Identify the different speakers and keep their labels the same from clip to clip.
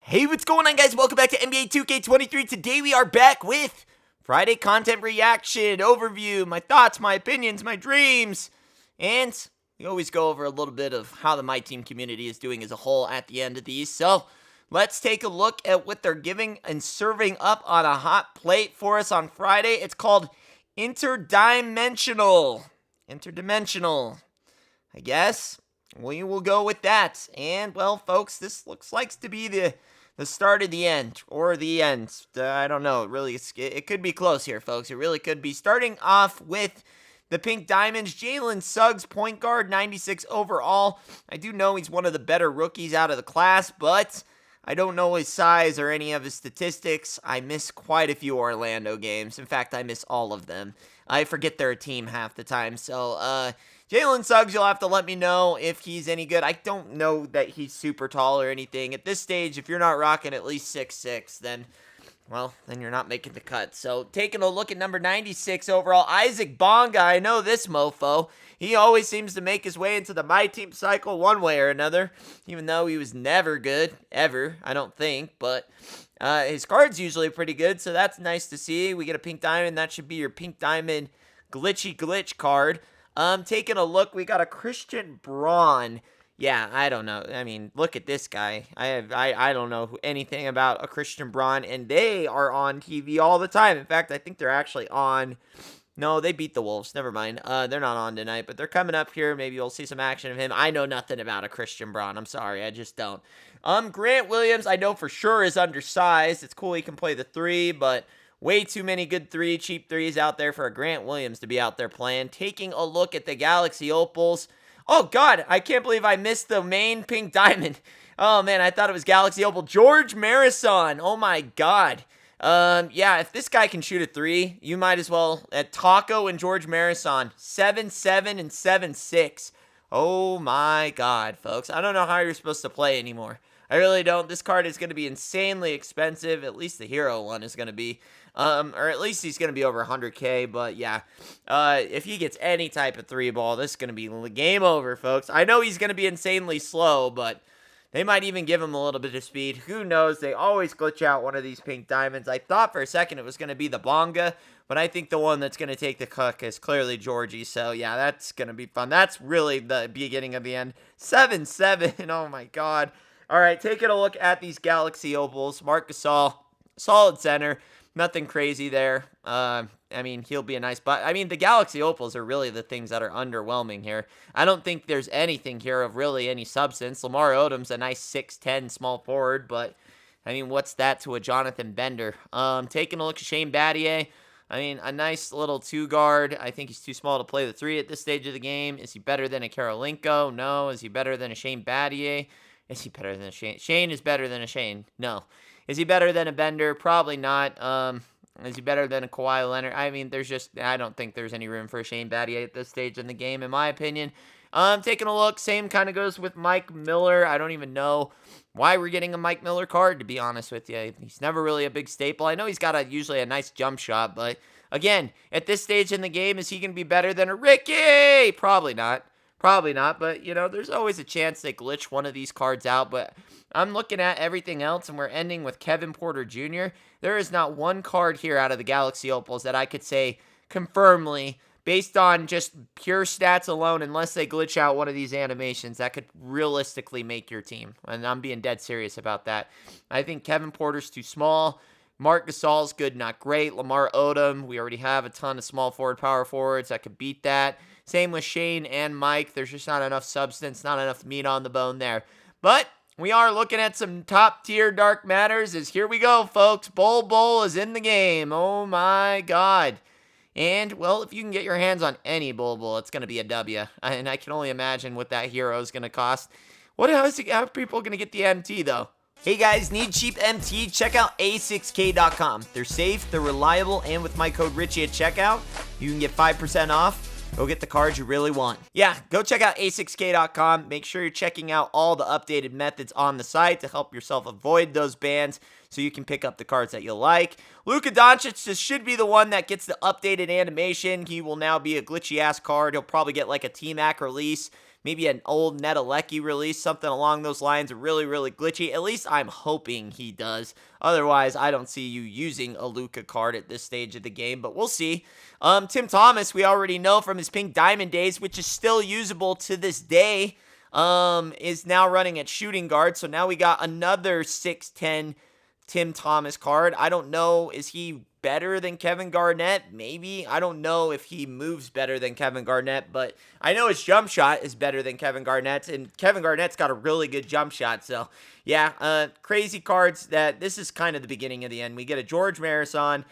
Speaker 1: Hey, what's going on, guys? Welcome back to NBA 2K23. Today we are back with Friday content reaction, overview, my thoughts, my opinions, my dreams, and we always go over a little bit of how the MYTEAM community is doing as a whole at the end of these. So let's take a look at what they're giving and serving up on a hot plate for us on Friday. It's called Interdimensional. Interdimensional, I guess. We will go with that. And, well, folks, this looks like to be the start of the end, or the end. I don't know. It could be close here, folks. It really could be. Starting off with the Pink Diamonds, Jalen Suggs, point guard, 96 overall. I do know he's one of the better rookies out of the class, but I don't know his size or any of his statistics. I miss quite a few Orlando games. In fact, I miss all of them. I forget they're a team half the time. So, Jalen Suggs, you'll have to let me know if he's any good. I don't know that he's super tall or anything. At this stage, if you're not rocking at least 6'6", then you're not making the cut. So, taking a look at number 96 overall, Isaac Bonga. I know this mofo. He always seems to make his way into the MYTEAM cycle one way or another, even though he was never good, ever, I don't think. But his card's usually pretty good, so that's nice to see. We get a Pink Diamond. That should be your Pink Diamond glitch card. Taking a look, we got a Christian Braun. Yeah, I don't know. I mean, look at this guy. I don't know anything about a Christian Braun, and they are on TV all the time. In fact, I think they're actually on. No, they beat the Wolves. Never mind. They're not on tonight, but they're coming up here. Maybe you'll see some action of him. I know nothing about a Christian Braun. I'm sorry, I just don't. Grant Williams, I know for sure is undersized. It's cool he can play the 3, but way too many good cheap threes out there for a Grant Williams to be out there playing. Taking a look at the Galaxy Opals. Oh, God, I can't believe I missed the main Pink Diamond. Oh, man, I thought it was Galaxy Opal. Gheorghe Muresan. Oh, my God. Yeah, if this guy can shoot a 3, you might as well. At Tacko and Gheorghe Muresan, 7'7" and 7'6". Oh, my God, folks. I don't know how you're supposed to play anymore. I really don't. This card is going to be insanely expensive. At least the hero one is going to be. Or at least he's going to be over 100K. But yeah, if he gets any type of 3 ball, this is going to be game over, folks. I know he's going to be insanely slow, but they might even give him a little bit of speed. Who knows? They always glitch out one of these Pink Diamonds. I thought for a second it was going to be the Bonga, but I think the one that's going to take the cook is clearly Gheorghe. So yeah, that's going to be fun. That's really the beginning of the end. 7'7". Oh my God. All right, taking a look at these Galaxy Opals. Marc Gasol, solid center. Nothing crazy there. I mean, he'll be a nice... But I mean, the Galaxy Opals are really the things that are underwhelming here. I don't think there's anything here of really any substance. Lamar Odom's a nice 6'10" small forward, but I mean, what's that to a Jonathan Bender? Taking a look at Shane Battier. I mean, a nice little 2-guard. I think he's too small to play the 3 at this stage of the game. Is he better than a Karolinko? No. Is he better than a Shane Battier? Is he better than a Shane? Shane is better than a Shane. No. Is he better than a Bender? Probably not. Is he better than a Kawhi Leonard? I mean, I don't think there's any room for a Shane Battier at this stage in the game, in my opinion. Taking a look, same kind of goes with Mike Miller. I don't even know why we're getting a Mike Miller card, to be honest with you. He's never really a big staple. I know he's got usually a nice jump shot, but again, at this stage in the game, is he going to be better than a Ricky? Probably not. Probably not, but, you know, there's always a chance they glitch one of these cards out, but I'm looking at everything else, and we're ending with Kevin Porter Jr. There is not one card here out of the Galaxy Opals that I could say confirmly, based on just pure stats alone, unless they glitch out one of these animations, that could realistically make your team, and I'm being dead serious about that. I think Kevin Porter's too small. Marc Gasol's good, not great. Lamar Odom, we already have a ton of small forward, power forwards that could beat that. Same with Shane and Mike. There's just not enough substance, not enough meat on the bone there. But we are looking at some top-tier Dark Matters. Here we go, folks. Bol Bol is in the game. Oh, my God. And, well, if you can get your hands on any Bol Bol, it's going to be a W. And I can only imagine what that hero is going to cost. How are people going to get the MT, though? Hey guys, need cheap MT? Check out A6K.com. They're safe, they're reliable, and with my code Richie at checkout, you can get 5% off. Go get the cards you really want. Yeah, go check out A6K.com. Make sure you're checking out all the updated methods on the site to help yourself avoid those bans so you can pick up the cards that you like. Luka Doncic just should be the one that gets the updated animation. He will now be a glitchy-ass card. He'll probably get like a T-Mac release. maybe an old Nedelecki release, something along those lines, really, really glitchy. At least I'm hoping he does. Otherwise, I don't see you using a Luka card at this stage of the game, but we'll see. Tim Thomas, we already know from his Pink Diamond days, which is still usable to this day, is now running at shooting guard. So now we got another 6'10" Tim Thomas card. I don't know, is he better than Kevin Garnett? Maybe. I don't know if he moves better than Kevin Garnett, but I know his jump shot is better than Kevin Garnett's, and Kevin Garnett's got a really good jump shot. So, yeah, crazy cards. That this is kind of the beginning of the end. We get a Gheorghe Muresan,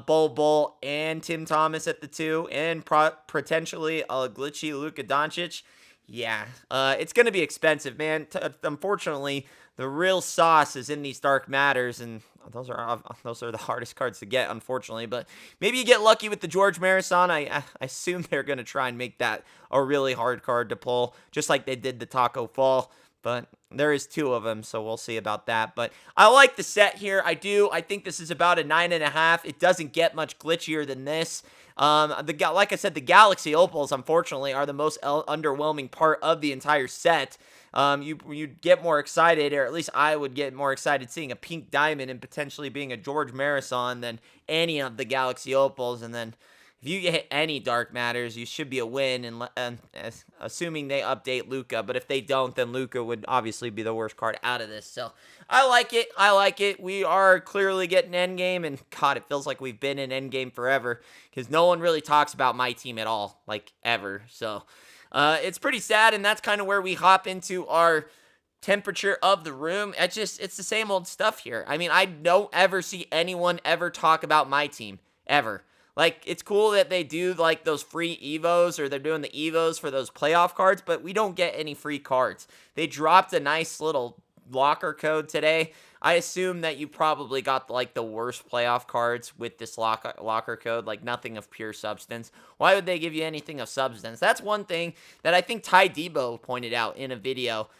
Speaker 1: Bol Bol, and Tim Thomas at the 2, and potentially a glitchy Luka Doncic. Yeah, it's going to be expensive, man. Unfortunately, the real sauce is in these Dark Matters, and those are the hardest cards to get, unfortunately. But maybe you get lucky with the Gheorghe Muresan. I assume they're going to try and make that a really hard card to pull, just like they did the Tacko Fall. But there is 2 of them, so we'll see about that. But I like the set here. I do. I think this is about a 9.5. It doesn't get much glitchier than this. Like I said, the Galaxy Opals, unfortunately, are the most underwhelming part of the entire set. You'd get more excited, or at least I would get more excited seeing a Pink Diamond and potentially being a Gheorghe Muresan than any of the Galaxy Opals. And then if you hit any Dark Matters, you should be a win, and assuming they update Luka. But if they don't, then Luka would obviously be the worst card out of this. So I like it. I like it. We are clearly getting endgame, and God, it feels like we've been in endgame forever because no one really talks about MYTEAM at all, like ever. So it's pretty sad, and that's kind of where we hop into our temperature of the room. It's the same old stuff here. I mean, I don't ever see anyone ever talk about MYTEAM, ever. Like, it's cool that they do, like, those free Evos, or they're doing the Evos for those playoff cards, but we don't get any free cards. They dropped a nice little locker code today. I assume that you probably got, like, the worst playoff cards with this locker code, like, nothing of pure substance. Why would they give you anything of substance? That's one thing that I think Ty Debo pointed out in a video.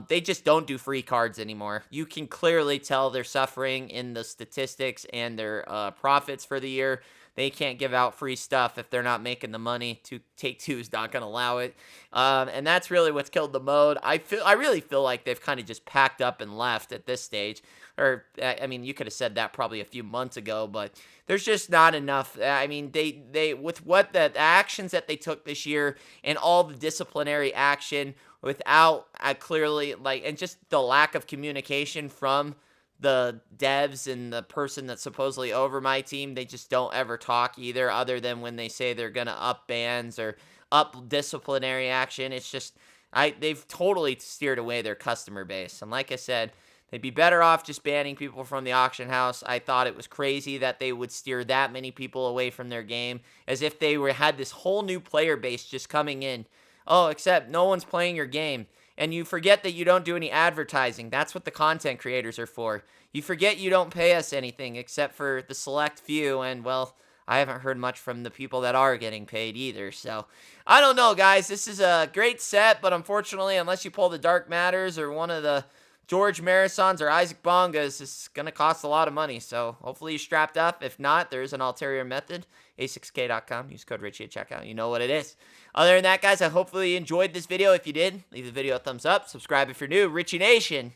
Speaker 1: They just don't do free cards anymore. You can clearly tell they're suffering in the statistics and their profits for the year. They can't give out free stuff if they're not making the money. Take-Two is not going to allow it. And that's really what's killed the mode. I really feel like they've kind of just packed up and left at this stage. Or, I mean, you could have said that probably a few months ago, but there's just not enough. I mean, they with what the actions that they took this year and all the disciplinary action without clearly, like, and just the lack of communication from the devs and the person that's supposedly over MYTEAM, they just don't ever talk either, other than when they say they're going to up bans or up disciplinary action. It's just, they've totally steered away their customer base. And like I said, they'd be better off just banning people from the auction house. I thought it was crazy that they would steer that many people away from their game, as if they had this whole new player base just coming in. Oh, except no one's playing your game. And you forget that you don't do any advertising. That's what the content creators are for. You forget you don't pay us anything except for the select few. And, well, I haven't heard much from the people that are getting paid either. So, I don't know, guys. This is a great set, but unfortunately, unless you pull the Dark Matters or one of the Gheorghe Muresans or Isaac Bongas, it's going to cost a lot of money. So, hopefully you're strapped up. If not, there is an ulterior method. A6k.com. Use code Richie at checkout. You know what it is. Other than that, guys, I hopefully you enjoyed this video. If you did, leave the video a thumbs up. Subscribe if you're new. Richie Nation,